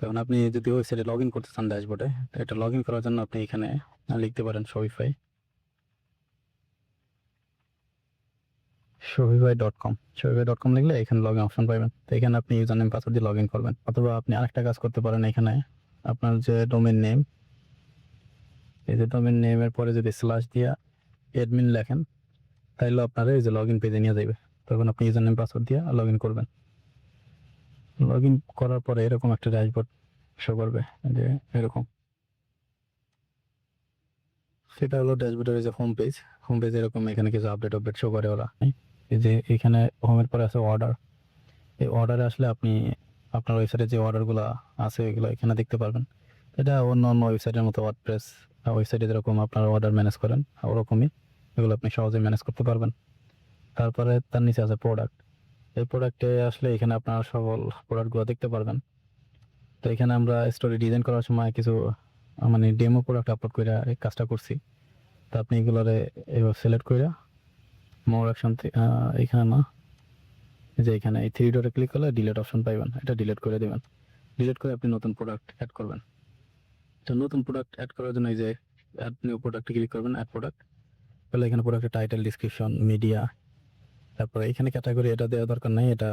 তখন আপনি যদি ওয়েবসাইটে লগ ইন করতে চান ড্যাশবোর্ডে, তো এটা লগ ইন করার জন্য আপনি এখানে লিখতে পারেন shopify.com। shopify.com লিখলে এখানে লগ ইন অপশন পাবেন। তো এখানে আপনি ইউজার নেম পাসওয়ার্ড দিয়ে লগ ইন করবেন, অথবা আপনি আরেকটা কাজ করতে পারেন। এখানে আপনার যে ডোমেইন নেম, এই যে ডোমেইন নেমের পরে যদি স্ল্যাশ দিয়া অ্যাডমিন লেখেন, তাইলে আপনারা এই যে লগ ইন পেজে নিয়ে যাবে। তখন আপনি ইউজার নেম পাসওয়ার্ড দিয়ে লগ ইন করবেন। লগ ইন করার পরে এরকম একটা ড্যাশবোর্ড শো করবে, যে এরকম। সেটা হলো ড্যাশবোর্ডের যে হোম পেজ। হোম পেজ এরকম, এখানে কিছু আপডেট শো করে ওরা। এই যে এখানে হোমের পরে আছে অর্ডার। এই অর্ডারে আসলে আপনি আপনার ওয়েবসাইটে যে অর্ডারগুলো আছে এগুলো এখানে দেখতে পারবেন। এটা অন্য অন্য ওয়েবসাইটের মতো ওয়ার্ডপ্রেস ওয়েবসাইটে যেরকম আপনার অর্ডার ম্যানেজ করেন, ওরকমই এগুলো আপনি সহজে ম্যানেজ করতে পারবেন। তারপরে তার নিচে আছে প্রোডাক্ট। এই প্রোডাক্টে আসলে এখানে আপনার সকল প্রোডাক্টগুলো দেখতে পারবেন। তো এখানে আমরা স্টোরি ডিজাইন করার সময় কিছু মানে ডেমো প্রোডাক্ট আপলোড করে এই কাজটা করছি। তো আপনি এগুলোরে এবার সিলেক্ট করে মোর অপশন, এখানে না, যে এখানে এই থ্রি ডটে ক্লিক করলে ডিলিট অপশন পাইবেন, এটা ডিলিট করে দিবেন। ডিলিট করে আপনি নতুন প্রোডাক্ট অ্যাড করবেন। তো নতুন প্রোডাক্ট অ্যাড করার জন্য এই যে অ্যাড নিউ প্রোডাক্টে ক্লিক করবেন, অ্যাড প্রোডাক্ট। তাহলে এখানে প্রোডাক্টের টাইটেল, ডিসক্রিপশন, মিডিয়া, তারপরে এখানে ক্যাটাগরি এটা দেওয়া দরকার নাই, এটা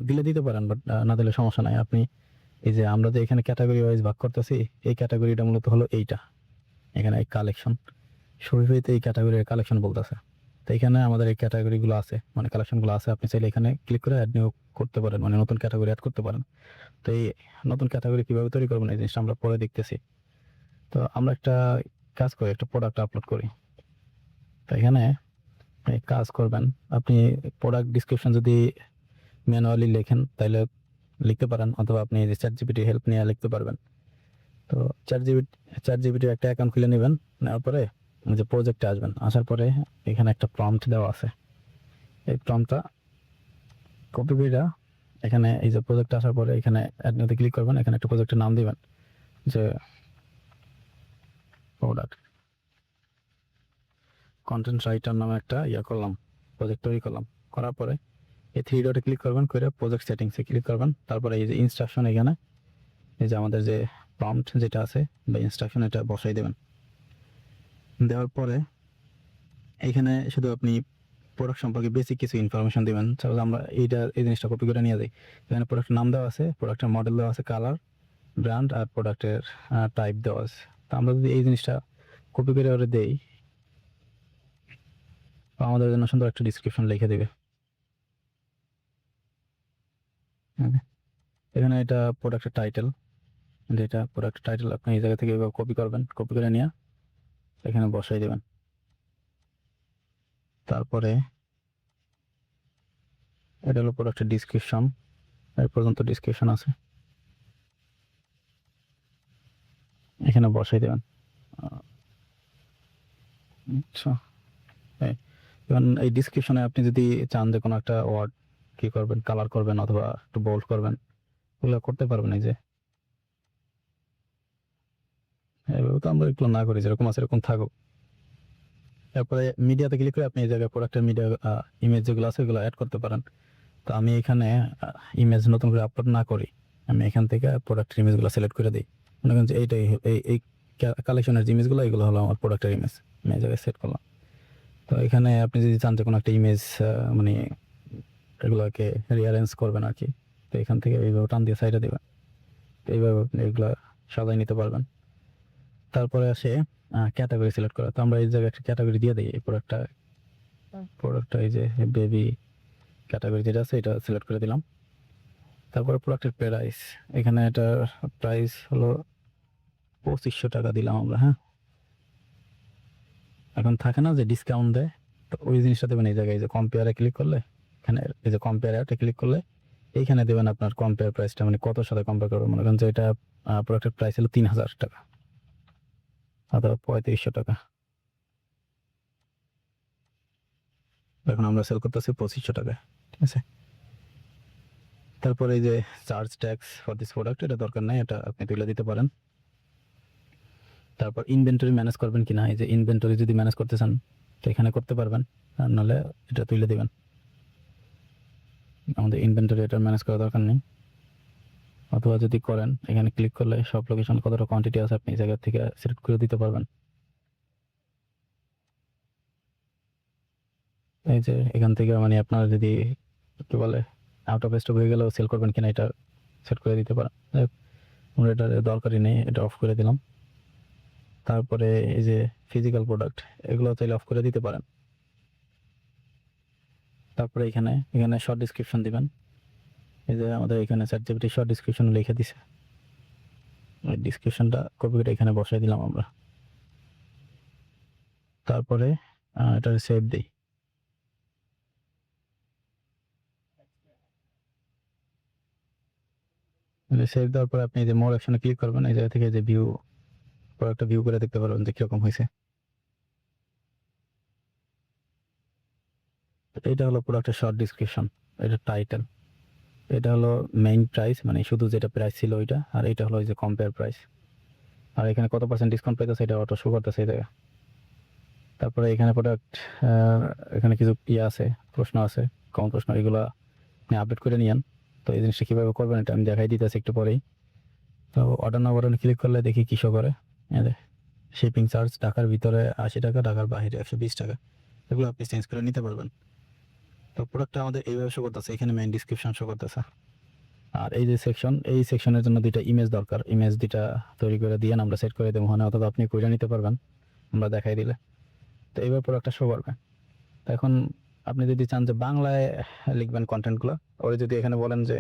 দিলে দিতে পারেন, বাট না দিলে সমস্যা নাই। আপনি এই যে আমরা যে এখানে ক্যাটাগরি ওয়াইজ ভাগ করতেছি, এই ক্যাটাগরিটা মূলত হলো এইটা। এখানে এই কালেকশন, শরীফিতে এই ক্যাটাগরির কালেকশন বলতেছে। তো এখানে আমাদের এই ক্যাটাগরিগুলো আছে, মানে কালেকশনগুলো আছে। আপনি চাইলে এখানে ক্লিক করে অ্যাড নিউ করতে পারেন, মানে নতুন ক্যাটাগরি অ্যাড করতে পারেন। তো এই নতুন ক্যাটাগরি কিভাবে তৈরি করবেন, এই জিনিসটা আমরা পরে দেখতেছি। তো আমরা একটা কাজ করি, একটা প্রোডাক্ট আপলোড করি। তো এখানে কাজ করবেন, আপনি প্রোডাক্ট ডিসক্রিপশন যদি ম্যানুয়ালি লেখেন তাহলে লিখতে পারেন, অথবা আপনি চ্যাট জিপিটি হেল্প নিয়ে লিখতে পারবেন। তো চ্যাট জিপিটির একটা অ্যাকাউন্ট খুলে নেবেন, নেওয়ার পরে যে প্রজেক্টে আসবেন, আসার পরে এখানে একটা প্রম্পট দেওয়া আছে। এই প্রম্পটটা কপি করে এখানে এই যে প্রজেক্টে আসার পরে এখানে অ্যাড নিউতে ক্লিক করবেন। এখানে একটা প্রজেক্টের নাম দিবেন, যে প্রোডাক্ট কন্টেন্ট রাইটার নামে একটা করলাম, প্রজেক্ট তৈরি করলাম। করার পরে এই থ্রি ডটে ক্লিক করবেন, করে প্রজেক্ট সেটিংসে ক্লিক করবেন। তারপরে এই যে ইনস্ট্রাকশন, এখানে এই যে আমাদের যে প্রম্পট যেটা আছে বা ইনস্ট্রাকশন, এটা বসাই দেবেন। দেওয়ার পরে এখানে শুধু আপনি প্রোডাক্ট সম্পর্কে বেসিক কিছু ইনফরমেশন দিবেন। সাপোজ আমরা এই জিনিসটা কপি করে নিয়ে যাই। এখানে প্রোডাক্টের নাম দেওয়া আছে, প্রোডাক্টের মডেল দেওয়া আছে, কালার, ব্র্যান্ড আর প্রোডাক্টের টাইপ দেওয়া আছে। তো আমরা যদি এই জিনিসটা কপি করে ওরে দেই, আমাদের জন্য সুন্দর একটা ডিসক্রিপশন লিখে দেবে। এখানে এটা প্রোডাক্টের টাইটেল, যেটা প্রোডাক্ট টাইটেল আপনি এই জায়গা থেকে এভাবে কপি করবেন, কপি করে নিয়ে এখানে বসাই দেবেন। তারপরে এটা হলো প্রোডাক্টের ডিসক্রিপশন, এই পর্যন্ত ডিসক্রিপশন আছে, এখানে বসাই দেবেন। আচ্ছা, এখন এই ডিসক্রিপশনে আপনি যদি চান যে কোনো একটা ওয়ার্ড কি করবেন, কালার করবেন অথবা একটু বোল্ড করবেন, ওগুলো করতে পারবেন। এই যে এভাবে তো আমরা এগুলো না করি, যেরকম আছে এরকম থাকুক। তারপরে মিডিয়াতে ক্লিক করে আপনি এই জায়গায় প্রোডাক্টের মিডিয়া ইমেজ যেগুলো আছে ওগুলো অ্যাড করতে পারেন। তো আমি এখানে ইমেজ নতুন করে আপলোড না করি, আমি এখান থেকে প্রোডাক্টের ইমেজগুলো সিলেক্ট করে দিই। মনে করেন যে এইটাই এই কালেকশনের যে ইমেজগুলো, এগুলো হলো আমার প্রোডাক্টের ইমেজ, আমি এই জায়গায় সেট করলাম। তো এখানে আপনি যদি চান যে কোনো একটা ইমেজ মানে এগুলোকে রিঅ্যারেঞ্জ করবেন আর কি, তো এখান থেকে এইভাবে টান দিয়ে সাইডে দেবেন। তো এইভাবে আপনি এগুলো সাজাই নিতে পারবেন। তারপরে আসে ক্যাটাগরি সিলেক্ট করা। তো আমরা এই জায়গায় একটা ক্যাটাগরি দিয়ে দিই। এই প্রোডাক্টটা এই যে বেবি ক্যাটাগরি যেটা আছে এটা সিলেক্ট করে দিলাম। তারপরে প্রোডাক্টের প্রাইস, এখানে এটার প্রাইস হলো 2500 টাকা দিলাম আমরা। হ্যাঁ, এখন থাকে না যে ডিসকাউন্ট দেয়, তো ওই জিনিসটা দেবেন এই জায়গায়। এই যে কম্পেয়ারে ক্লিক করলে, এখানে এই যে কম্পেয়ারে ক্লিক করলে এইখানে দেবেন আপনার কম্পেয়ার প্রাইসটা, মানে কত সাথে কম্পেয়ার করবেন। মনে করেন যে এটা প্রোডাক্টের প্রাইস হলো 3000 টাকা অথবা 3500 টাকা। এখন আমরা সেল করতেছি 2500 টাকায়, ঠিক আছে। তারপরে এই যে charge tax for this product, এটা দরকার নাই, এটা আপনি তুলে দিতে পারেন। তারপর ইনভেন্টরি ম্যানেজ করবেন কিনা, এই যে ইনভেন্টরি যদি ম্যানেজ করতে চান তো এখানে করতে পারবেন, আর নাহলে এটা তুলে দিবেন। আমাদের ইনভেন্টরি এটা ম্যানেজ করা দরকার নেই। অথবা যদি করেন এখানে ক্লিক করলে সব লোকেশন কতটা কোয়ান্টিটি আছে আপনি এই জায়গা থেকে সিলেক্ট করে দিতে পারবেন। এই যে এখান থেকে মানে আপনার যদি কি বলে আউট অফ স্টক হয়ে গেলেও সেল করবেন কিনা এটা সেট করে দিতে পারেন। আমরা এটা দরকারই নেই, এটা অফ করে দিলাম। তারপরে এই যে ফিজিক্যাল প্রোডাক্ট এগুলো চাইলে অফ করে দিতে পারেন। তারপরে এখানে শর্ট ডিসক্রিপশন দিবেন। এই যে আমাদের এখানে চ্যাটজিপিটি শর্ট ডিসক্রিপশন লিখে দিছে, ওই ডিসক্রিপশনটা কপি করে এখানে বসাই দিলাম আমরা। তারপরে এটা সেভ দিই। সেভ দেওয়ার পর আপনি যে মোর অপশনে ক্লিক করবেন, এই জায়গা থেকে যে ভিউ প্রোডাক্টটা ভিউ করে দেখতে পারবেন যে কিরকম হয়েছে। এটা হলো প্রোডাক্টের শর্ট ডিসক্রিপশন, এটা টাইটেল, এটা হলো মেইন প্রাইস মানে শুধু যেটা প্রাইস ছিল ওইটা, আর এটা হলো ওই যে কম্পেয়ার প্রাইস, আর এখানে কত পার্সেন্ট ডিসকাউন্ট পাইতেছে এটা অটো শো করতেছে এই জায়গায়। তারপরে এখানে প্রোডাক্ট এখানে কিছু আছে, প্রশ্ন আছে, কমন প্রশ্ন, এগুলো আপনি আপডেট করে নিয়েন। তো এই জিনিসটা কীভাবে করবেন এটা আমি দেখাই দিতেছি একটু পরেই। তো অর্ডার নাও বাটনে ক্লিক করলে দেখি কী শো করে। শিপিং চার্জ ঢাকার ভিতরে 80 টাকা, ঢাকার বাইরে 120 টাকা, এগুলো আপনি চেঞ্জ করে নিতে পারবেন। তো প্রোডাক্টটা আমাদের এইভাবে শো করতেছে, এখানে মেইন ডিসক্রিপশন শো করতেছে। আর এই যে সেকশন, এই সেকশনের জন্য দুইটা ইমেজ দরকার, ইমেজ দুইটা তৈরি করে দিয়ে আমরা সেট করে দেবো ওখানে, অথবা আপনি কইরা নিতে পারবেন আমরা দেখাই দিলে। তো এইভাবে প্রোডাক্টটা শো করবে। তো এখন আপনি যদি চান যে বাংলায় লিখবেন কন্টেন্টগুলো, ওরে যদি এখানে বলেন যে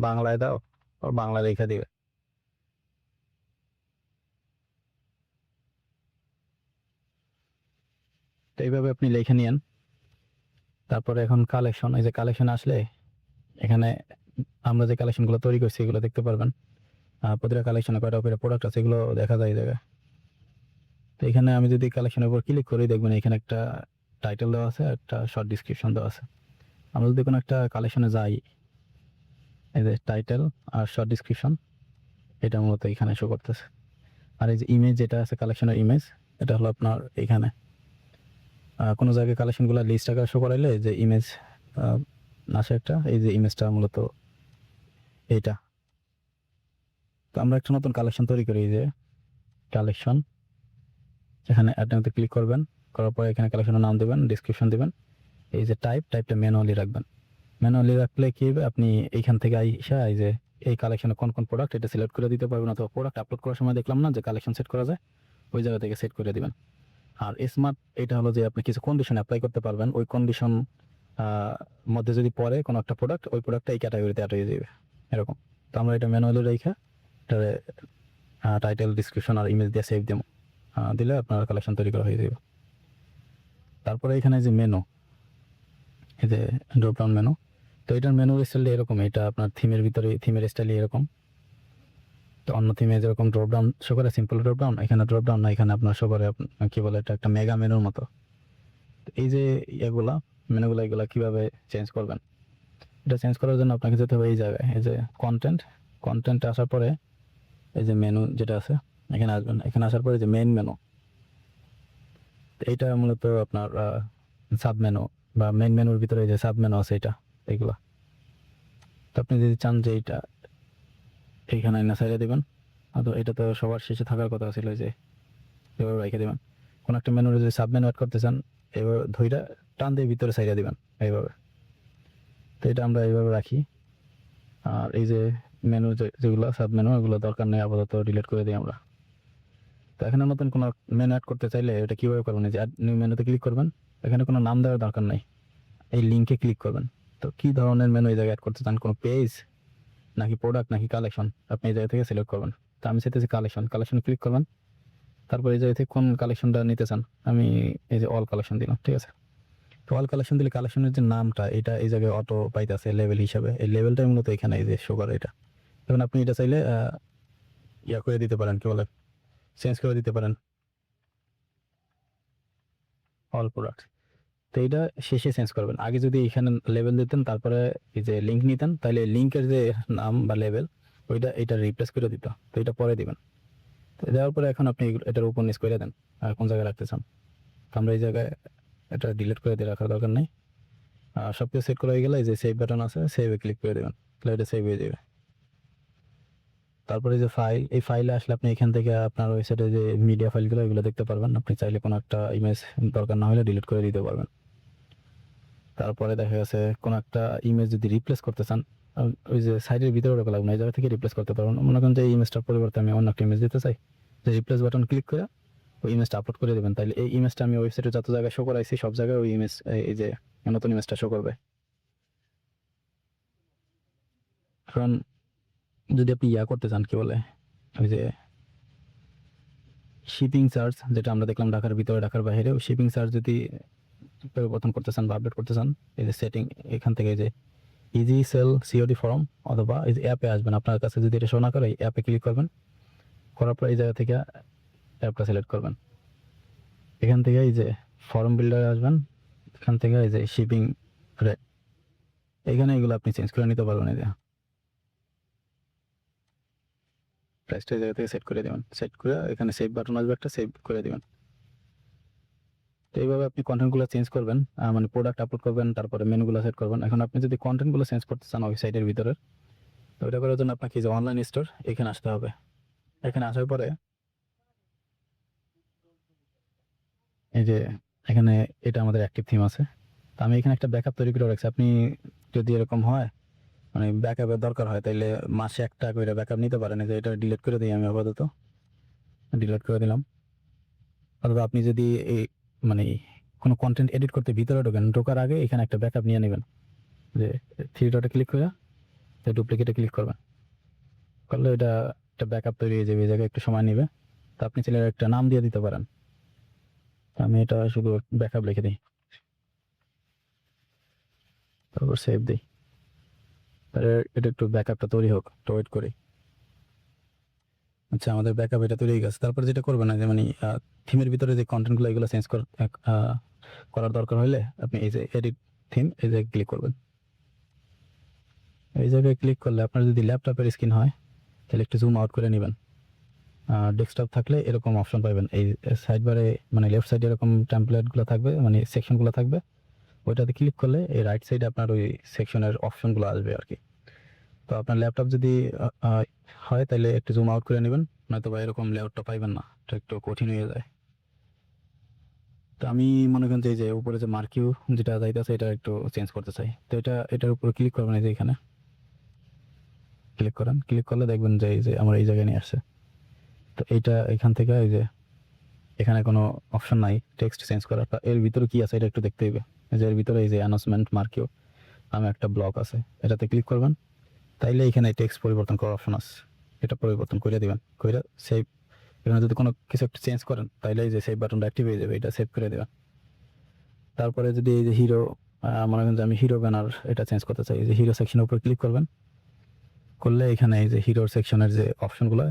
বাংলায় দাও, ও বাংলা লেখা দিবে। তো এইভাবে আপনি লিখে নিয়েন। তারপরে এখন কালেকশন, এই যে কালেকশন আসলে এখানে আমরা যে কালেকশনগুলো তৈরি করছি এগুলো দেখতে পারবেন। প্রতিটা কালেকশনে কয়টা করে প্রোডাক্ট আছে এগুলো দেখা যায় এই জায়গায়। তো এখানে আমি যদি কালেকশনের উপর ক্লিক করি দেখবেন এখানে একটা টাইটেল দেওয়া আছে, একটা শর্ট ডিসক্রিপশন দেওয়া আছে। আমরা যদি কোনো একটা কালেকশনে যাই, এই যে টাইটেল আর শর্ট ডিসক্রিপশন এটা মূলত এখানে শো করতেছে। আর এই যে ইমেজ যেটা আছে কালেকশনের ইমেজ, এটা হলো আপনার এখানে কোনো জায়গায় কালেকশনগুলো লিস্ট আকারে শো করাইলে যে ইমেজ আসে একটা, এই যে ইমেজটা মূলত এইটা। তো আমরা একটা নতুন কালেকশন তৈরি করি, এই যে কালেকশন, এখানে অ্যাডতে ক্লিক করবেন, করার পরে এখানে কালেকশনের নাম দেবেন, ডিসক্রিপশন দেবেন। এই যে টাইপটা ম্যানুয়ালি রাখবেন। ম্যানুয়ালি রাখলে কি হবে, আপনি এইখান থেকে আইসা এই যে এই কালেকশনে কোন কোন প্রোডাক্ট এটা সিলেক্ট করে দিতে পারবেন, অথবা প্রোডাক্ট আপলোড করার সময় দেখলাম না যে কালেকশন সেট করা যায়, ওই জায়গা থেকে সেট করে দিবেন। আর স্মার্ট এটা হলো যে আপনি কিছু কন্ডিশন অ্যাপ্লাই করতে পারবেন, ওই কন্ডিশন মধ্যে যদি পড়ে কোনো একটা প্রোডাক্ট, ওই প্রোডাক্টটা এই ক্যাটাগরিতে অ্যাড হয়ে যাবে এরকম। তো আমরা এটা ম্যানুয়ালি রেখে এটারে টাইটেল, ডিসক্রিপশন আর ইমেজ দিয়ে সেভ দেবো, দিলে আপনার কালেকশন তৈরি করা হয়ে যাবে। তারপরে এখানে যে মেনু, এই যে ড্রপ ডাউন মেনু, তো এটার মেনুর স্টাইল এরকম, এটা আপনার থিমের ভিতরে থিমের স্টাইল এরকম। তো অন্য থিমে যেরকম ড্রপ ডাউন শো করে সিম্পল ড্রপ ডাউন, এখানে ড্রপ ডাউন না, এখানে আপনার শো করে কি বলে এটা একটা মেগা মেনুর মতো। এই যে মেনুগুলো এগুলা কিভাবে চেঞ্জ করবেন, এটা চেঞ্জ করার জন্য আপনাকে যেতে হবে এই জায়গায়, এই যে কন্টেন্টে আসার পরে এই যে মেনু যেটা আছে এখানে আসবেন। এখানে আসার পরে যে মেইন মেনু, এইটা মূলত আপনার সাব মেনু বা মেইন মেনুর ভিতরে যে সাব মেনু আছে এটা, এইগুলা। তো আপনি যদি চান যে এইটা এইখানে না সাইডে দিবেন, এটা তো সবার শেষে থাকার কথা ছিল, যে এভাবে রেখে দিবেন। কোনো একটা মেনুর যদি সাব মেনু অ্যাড করতে চান, এবার ধইরা টান দিয়ে ভিতরে সাইডে দিবেন এইভাবে। তো এটা আমরা এইভাবে রাখি। আর এই যে মেনু যেগুলো সাব মেনু, এগুলো দরকার নেই, আপাতত ডিলিট করে দিই আমরা। তো এখানে নতুন কোনো মেনু অ্যাড করতে চাইলে এটা কীভাবে করবেন, এই যে অ্যাড নিউ মেনুতে ক্লিক করবেন, এখানে কোনো নাম দেওয়ার দরকার নাই, এই লিঙ্কে ক্লিক করবেন। তো কী ধরনের মেনু এই জায়গায় অ্যাড করতে চান, কোনো পেজ নাকি প্রোডাক্ট নাকি কালেকশন, আপনি এই জায়গা থেকে সিলেক্ট করবেন। তো আমি চাইতেছি কালেকশন ক্লিক করবেন। তারপর এই জায়গা থেকে কোন কালেকশনটা নিতে চান, আমি এই যে অল কালেকশন দিলাম, ঠিক আছে। তো অল কালেকশন দিলে কালেকশনের যে নামটা এটা এই জায়গায় অটো পাইতেছে লেভেল হিসাবে, এই লেভেলটাই মূলত এখানে এই যে শো করে এটা। এখন আপনি এটা চাইলে ইয়া করে দিতে পারেন, কি বলে চেঞ্জ করে দিতে পারেন অল প্রোডাক্ট। তো এটা শেষে চেঞ্জ করবেন, আগে যদি এখানে লেভেল দিতেন তারপরে এই যে লিঙ্ক নিতেন, তাহলে লিঙ্কের যে নাম বা লেভেল ওইটা এটা রিপ্লেস করে দিত, তো এটা পরে দিবেন। তো দেওয়ার পরে এখন আপনি এটার উপর নিচ করে দেন আর কোন জায়গায় রাখতে চান। তো আমরা এই জায়গায় এটা ডিলিট করে দিয়ে রাখার দরকার নেই। সব কিছু সেট করা হয়ে গেলে এই যে সেভ বাটন আছে, সেভে ক্লিক করে দেবেন, তাহলে এটা সেভ হয়ে যাবে। তারপরে যে ফাইল, এই ফাইলে আসলে আপনি এখান থেকে আপনার ওয়েবসাইটে যে মিডিয়া ফাইলগুলো এগুলো দেখতে পারবেন। আপনি চাইলে কোনো একটা ইমেজ দরকার না হলে ডিলিট করে দিতে পারবেন। তারপরে দেখা গেছে কোনো একটা ইমেজ যদি রিপ্লেস করতে চান, ওই যে সাইডের ভিতরে ওরকম লাগবে না, এই জায়গা থেকে রিপ্লেস করতে পারবেন। মনে করেন যে এই ইমেজটার পরিবর্তে আমি অন্য একটা ইমেজ দিতে চাই, যে রিপ্লেস বাটন ক্লিক করে ওই ইমেজটা আপলোড করে দেবেন। তাইলে এই ইমেজটা আমি ওয়েবসাইটে যত জায়গায় শো করাইছি সব জায়গায় ওই ইমেজ, এই যে নতুন ইমেজটা শো করবে। কারণ যদি আপনি করতে চান, কি বলে, ওই যে শিপিং চার্জ যেটা আমরা দেখলাম ঢাকার ভিতরে ঢাকার বাইরে, ওই শিপিং চার্জ যদি পরিবর্তন করতে চান বা আপডেট করতে চান, এই যে সেটিং এখান থেকে যে ইজি সেল সিওডি ফর্ম, অথবা এই যে অ্যাপে আসবেন। আপনার কাছে যদি এটা শো না করে, অ্যাপে ক্লিক করবেন, করার পর এই জায়গা থেকে অ্যাপটা সিলেক্ট করবেন। এখান থেকে এই যে ফর্ম বিল্ডারে আসবেন, এখান থেকে এই যে শিপিং রেট, এখানে এগুলো আপনি চেঞ্জ করে নিতে পারবেন। এই যে প্রাইসটা এই জায়গা থেকে সেট করে দেবেন, সেট করে এখানে সেভ বাটন আসবে একটা, সেভ করে দেবেন। তো এইভাবে আপনি কন্টেন্টগুলো চেঞ্জ করবেন, মানে প্রোডাক্ট আপলোড করবেন, তারপরে মেনুগুলো সেট করবেন। এখন আপনি যদি কন্টেন্টগুলো চেঞ্জ করতে চান ওয়েবসাইটের ভিতরে, তো ওইটা করার জন্য আপনাকে যে অনলাইন স্টোর এখানে আসতে হবে। এখানে আসার পরে এই যে এখানে এটা আমাদের অ্যাক্টিভ থিম আছে। তো আমি এখানে একটা ব্যাকআপ তৈরি করে রাখছি। আপনি যদি এরকম হয়, মানে ব্যাকআপের দরকার হয়, তাইলে মাসে একটা করে ব্যাকআপ নিতে পারেন। এই যে এটা ডিলিট করে দিই আমি, আপাতত ডিলিট করে দিলাম। অথবা আপনি যদি এই মানে কোনো কন্টেন্ট এডিট করতে ভিতরে ঢোকার আগে এখানে একটা ব্যাকআপ নিয়ে নেবেন, যে থ্রি ডটে ক্লিক করে ডুপ্লিকেটে ক্লিক করবেন, করলে এটা একটা ব্যাকআপ তৈরি হয়ে যাবে। এই জায়গায় একটু সময় নেবে। তো আপনি চাইলে একটা নাম দিয়ে দিতে পারেন। আমি এটা শুধু ব্যাকআপ লিখে দিই, তারপর সেভ দিই। এটা একটু ব্যাকআপটা তৈরি হোক, তো ওয়েট করি। আচ্ছা, আমাদের ব্যাকআপ এটা তৈরি হয়ে গেছে। তারপর যেটা করবেন না, যে মানে থিমের ভিতরে যে কন্টেন্টগুলো এগুলো চেঞ্জ করার দরকার হলে আপনি এই যে এডিট থিম, এই জায়গায় ক্লিক করবেন। এই জায়গায় ক্লিক করলে আপনার যদি ল্যাপটপের স্ক্রিন হয়, তাহলে একটু জুম আউট করে নেবেন। ডেস্কটপ থাকলে এরকম অপশন পাবেন, এই সাইড বারে মানে লেফট সাইডে এরকম টেমপ্লেটগুলো থাকবে, মানে সেকশনগুলো থাকবে। ওইটাতে ক্লিক করলে এই রাইট সাইডে আপনার ওই সেকশনের অপশনগুলো আসবে আর কি। তো আপনার ল্যাপটপ যদি হয়, তাহলে একটু জুম আউট করে নেবেন, নয়তো বা এরকম লেআউটটা পাইবেন না, এটা একটু কঠিন হয়ে যায়। তো আমি মনে করেন যে এই যে উপরে যে মার্কিউ যেটা যাইতেছে, এটা একটু চেঞ্জ করতে চাই। তো এটার উপরে ক্লিক করবেন, এই যে এখানে ক্লিক করেন। ক্লিক করলে দেখবেন যে এই যে আমার এই জায়গায় নিয়ে আসছে। তো এইটা এখান থেকে এই যে এখানে কোনো অপশন নাই টেক্সট চেঞ্জ করার। এর ভিতরে কি আছে এটা একটু দেখতে হবে। এই যে এর ভিতরে এই যে অ্যানাউন্সমেন্ট মার্কিউ নামে একটা ব্লক আছে, এটাতে ক্লিক করবেন। তাইলে এখানে টেক্সট পরিবর্তন করার অপশন আছে, এটা পরিবর্তন করে দিবেন। করে সেভ, এখানে যদি কোনো কিছু একটা চেঞ্জ করেন, তাইলে এই যে সেভ বাটনটা অ্যাক্টিভ হয়ে যাবে, এটা সেভ করে দেবেন। তারপরে যদি এই যে হিরো, মনে করেন যে আমি হিরো ব্যানার এটা চেঞ্জ করতে চাই, এই যে হিরো সেকশনের উপর ক্লিক করবেন। করলে এখানে এই যে হিরোর সেকশনের যে অপশনগুলো,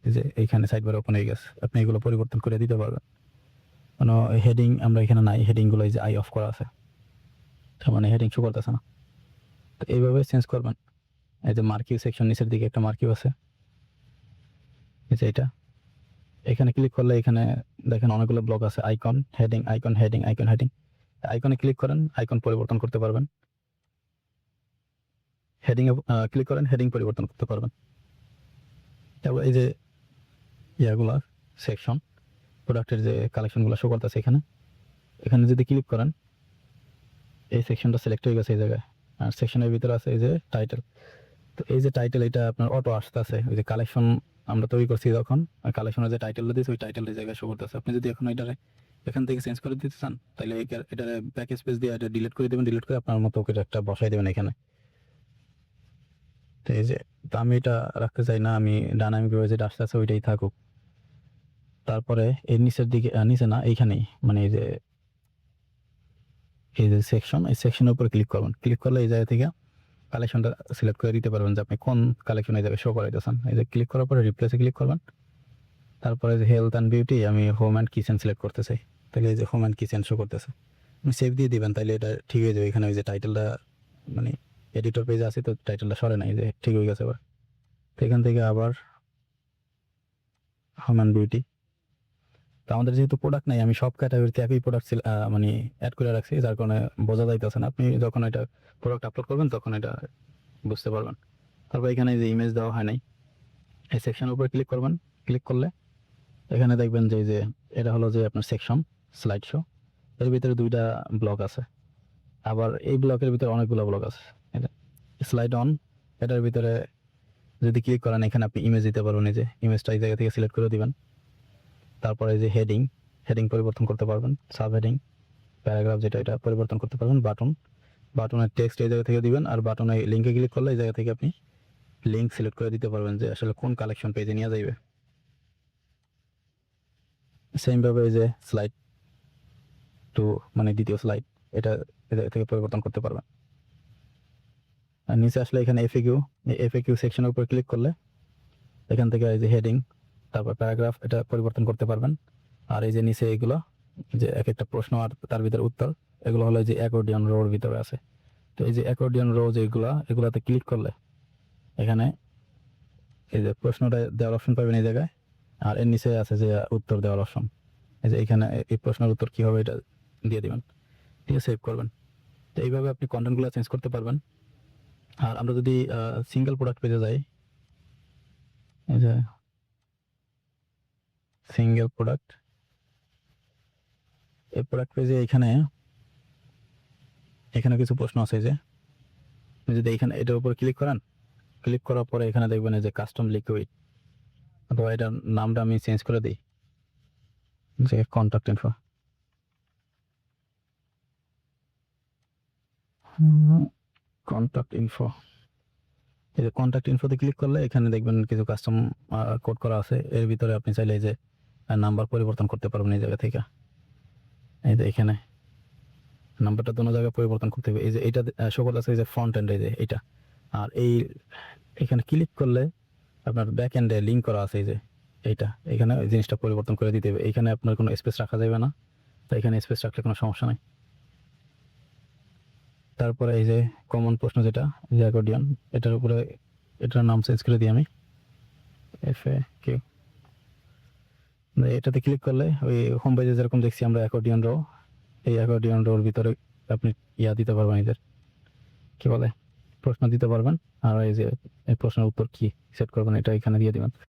এই যে এইখানে সাইড বার ওপেন হয়ে গেছে, আপনি এগুলো পরিবর্তন করে দিতে পারবেন। মানে হেডিং আমরা এখানে নাই, হেডিংগুলো এই যে আই অফ করা আছে, তার মানে হেডিং শো করতেছে না। তো এইভাবে চেঞ্জ করবেন। এই যে মার্কিউ সেকশন নিচের দিকে একটা মার্কিউ আছে, এই যে এটা, এখানে ক্লিক করলে এখানে দেখেন অনেকগুলো ব্লক আছে, icon, heading, icon, heading, icon, heading. আইকনে ক্লিক করেন, আইকন পরিবর্তন করতে পারবেন। হেডিং এ ক্লিক করেন, হেডিং পরিবর্তন করতে পারবেন। তারপর এই যে ইয়াগুলা সেকশন, প্রোডাক্টের যে কালেকশনগুলো শো করতেছে এখানে, এখানে যদি ক্লিক করেন, এই সেকশনটা সিলেক্ট হয়ে গেছে এই জায়গায়। আর সেকশনের ভিতরে আছে এই যে টাইটেল। তো এই যে টাইটেল, এটা আপনার অটো আসতেছে, ওই যে কালেকশন আমরা তৈরি করছি যখন, কালেকশনের যে টাইটেলটা দিয়েছে ওই টাইটেলের জায়গায় শো করতেছে। আপনি যদি এখন এটারে এখান থেকে চেঞ্জ করে দিতে চান, তাহলে এটা ব্যাক স্পেস দিয়ে এটা ডিলিট করে দেবেন, ডিলিট করে আপনার মতো করে একটা বসাই দেবেন এখানে। তো এই যে, তো আমি এটা রাখতে চাই না, আমি ডাইনামিক ভাবে যেটা আসতে আছে ওইটাই থাকুক। তারপরে এর নিচের দিকে, নিচে না এইখানেই, মানে এই যে সেকশন, এই সেকশনের উপর ক্লিক করবেন। ক্লিক করলে এই জায়গা থেকে কালেকশনটা সিলেক্ট করে দিতে পারবেন যে আপনি কোন কালেকশন এই জায়গায় শো করাইতেছেন। এই যে ক্লিক করার পরে রিপ্লেসে ক্লিক করবেন। তারপরে যে হেলথ অ্যান্ড বিউটি, আমি হোম অ্যান্ড কিচেন সিলেক্ট করতে চাই, তাহলে এই যে হোম অ্যান্ড কিচেন শো করতেছে। আপনি সেভ দিয়ে দিবেন, তাহলে এটা ঠিক হয়ে যাবে। এখানে ওই যে টাইটেলটা, মানে এডিটর পেজে আছে তো টাইটেলটা সরে নাই, যে ঠিক হয়ে গেছে এবার। তো এখান থেকে আবার হোম অ্যান্ড বিউটি। তো আমাদের যেহেতু প্রোডাক্ট নাই, আমি সব ক্যাটাগরিতে একই প্রোডাক্ট মানে অ্যাড করে রাখছি, যার কারণে বোঝা যাইতেছে না। আপনি যখন এটা প্রোডাক্ট আপলোড করবেন তখন এটা বুঝতে পারবেন। তারপর এখানে যে ইমেজ দেওয়া হয় নাই, এই সেকশনের উপরে ক্লিক করবেন। ক্লিক করলে এখানে দেখবেন যে এই যে এটা হলো যে আপনার সেকশন স্লাইড শো। এর ভিতরে 2টা ব্লক আছে। আবার এই ব্লকের ভিতরে অনেকগুলো ব্লক আছে। এটা স্লাইড অন, এটার ভিতরে যদি ক্লিক করেন এখানে আপনি ইমেজ দিতে পারবেন। এই যে ইমেজটা এই জায়গা থেকে সিলেক্ট করে দিবেন। তারপরে এই যে হেডিং পরিবর্তন করতে পারবেন। সাব হেডিং, প্যারাগ্রাফ যেটা এটা পরিবর্তন করতে পারবেন। বাটনের টেক্সট এই জায়গা থেকে দিবেন। আর বাটনে লিঙ্কে ক্লিক করলে এই জায়গা থেকে আপনি লিঙ্ক সিলেক্ট করে দিতে পারবেন যে আসলে কোন কালেকশন পেজে নিয়ে যাইবে। সেম ভাবে এই যে স্লাইড টু মানে দ্বিতীয় স্লাইড, এটা এই জায়গা থেকে পরিবর্তন করতে পারবেন। আর নিচে আসলে এখানে এফএকিউ সেকশনের উপর ক্লিক করলে এখান থেকে এই যে হেডিং, তারপর প্যারাগ্রাফ এটা পরিবর্তন করতে পারবেন। আর এই যে নিচে এগুলো যে এক একটা প্রশ্ন আর তার ভিতরে উত্তর, এগুলো হলো এই যে অ্যাকর্ডিয়ন রোর ভিতরে আছে। তো এই যে অ্যাকর্ডিয়ন রো এগুলাতে ক্লিক করলে এখানে এই যে প্রশ্নটা দেওয়ার অপশন পাবেন এই জায়গায়। আর এর নিচে আছে যে উত্তর দেওয়ার অপশন। এই যে এখানে এই প্রশ্নের উত্তর কি হবে এটা দিয়ে দিবেন, দিয়ে সেভ করবেন। তো এইভাবে আপনি কন্টেন্টগুলো চেঞ্জ করতে পারবেন। আর আমরা যদি সিঙ্গেল প্রোডাক্ট পেজে যাই, এই যে সিঙ্গেল প্রোডাক্ট, এই প্রোডাক্ট পেজে এখানে কিছু প্রশ্ন আছে। যে যদি এখানে এটার উপর ক্লিক করেন, ক্লিক করার পরে এখানে দেখবেন এই যে কাস্টম লিকুইড, অথবা এটার নামটা আমি চেঞ্জ করে দিই যে কন্ট্যাক্ট ইনফো। এই যে কন্ট্যাক্ট ইনফোতে ক্লিক করলে এখানে দেখবেন কিছু কাস্টম কোড করা আছে। এর ভিতরে আপনি চাইলে এই যে নাম্বার পরিবর্তন করতে পারবেন এই জায়গা থেকে। এই যে এখানে নাম্বারটা দোনো জায়গায় পরিবর্তন করতে হবে। এই যে এটা শো করতেছে এই যে ফ্রন্ট এন্ড, এই যে এইটা। আর এখানে ক্লিক করলে আপনার ব্যাক এন্ডে লিঙ্ক করা আছে এই যে এইটা, এখানে এই জিনিসটা পরিবর্তন করে দিতে হবে। এখানে আপনার কোনো স্পেস রাখা যাবে না, তো এখানে স্পেস রাখলে কোনো সমস্যা নাই। তারপরে এই যে কমন প্রশ্ন যেটা এই যে অ্যাকর্ডিয়ন, এটার নাম চেঞ্জ করে দিই আমি FAQ। এটাতে ক্লিক করলে ওই হোম পেজে যেরকম দেখছি আমরা অ্যাকর্ডিয়ন রো, এই অ্যাকর্ডিয়ন রোর ভিতরে আপনি দিতে পারবেন, এদের কি বলে প্রশ্ন দিতে পারবেন। আর এই যে এই প্রশ্নের উত্তর কি সেট করবেন এটা এখানে দিয়ে দিবেন।